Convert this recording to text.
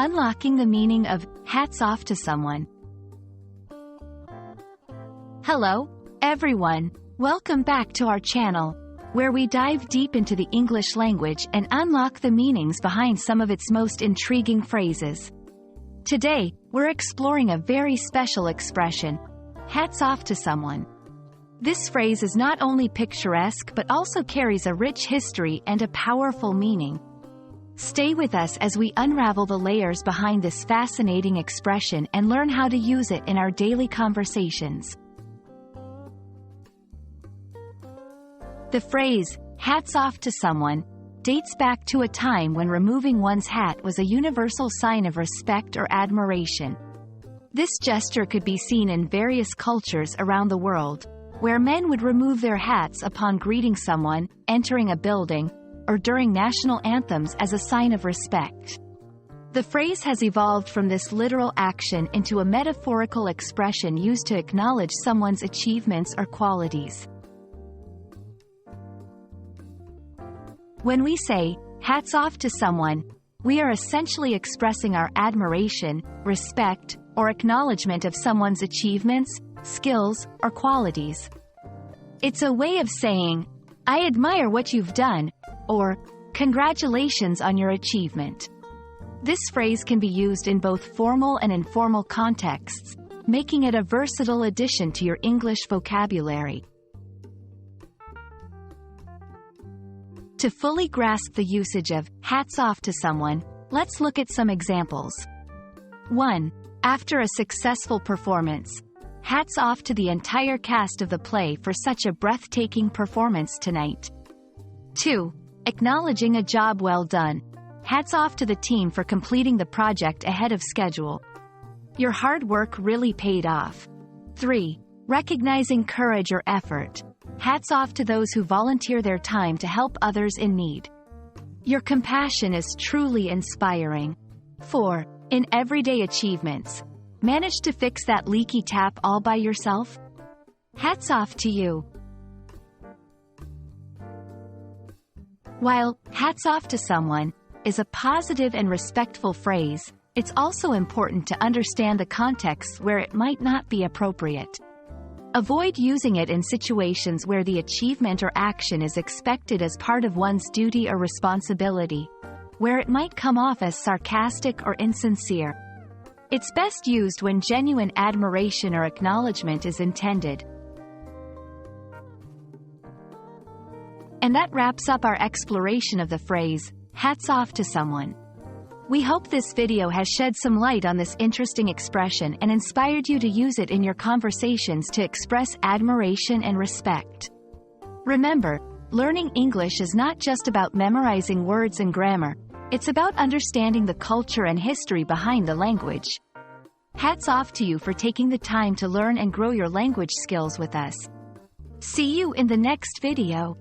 Unlocking the meaning of hats off to someone. Hello, everyone. Welcome back to our channel, where we dive deep into the English language and unlock the meanings behind some of its most intriguing phrases. Today, we're exploring a very special expression, hats off to someone. This phrase is not only picturesque but also carries a rich history and a powerful meaning. Stay with us as we unravel the layers behind this fascinating expression and learn how to use it in our daily conversations. The phrase, hats off to someone, dates back to a time when removing one's hat was a universal sign of respect or admiration. This gesture could be seen in various cultures around the world, where men would remove their hats upon greeting someone, entering a building, or during national anthems as a sign of respect. The phrase has evolved from this literal action into a metaphorical expression used to acknowledge someone's achievements or qualities. When we say, hats off to someone, we are essentially expressing our admiration, respect, or acknowledgement of someone's achievements, skills, or qualities. It's a way of saying, I admire what you've done, or, congratulations on your achievement. This phrase can be used in both formal and informal contexts, making it a versatile addition to your English vocabulary. To fully grasp the usage of hats off to someone, let's look at some examples. 1. After a successful performance, hats off to the entire cast of the play for such a breathtaking performance tonight. 2. Acknowledging a job well done. Hats off to the team for completing the project ahead of schedule. Your hard work really paid off. 3. Recognizing courage or effort. Hats off to those who volunteer their time to help others in need. Your compassion is truly inspiring. 4. In everyday achievements. Managed to fix that leaky tap all by yourself? Hats off to you. While hats off to someone is a positive and respectful phrase, it's also important to understand the context where it might not be appropriate. Avoid using it in situations where the achievement or action is expected as part of one's duty or responsibility, where it might come off as sarcastic or insincere. It's best used when genuine admiration or acknowledgement is intended. And that wraps up our exploration of the phrase, hats off to someone. We hope this video has shed some light on this interesting expression and inspired you to use it in your conversations to express admiration and respect. Remember, learning English is not just about memorizing words and grammar, it's about understanding the culture and history behind the language. Hats off to you for taking the time to learn and grow your language skills with us. See you in the next video.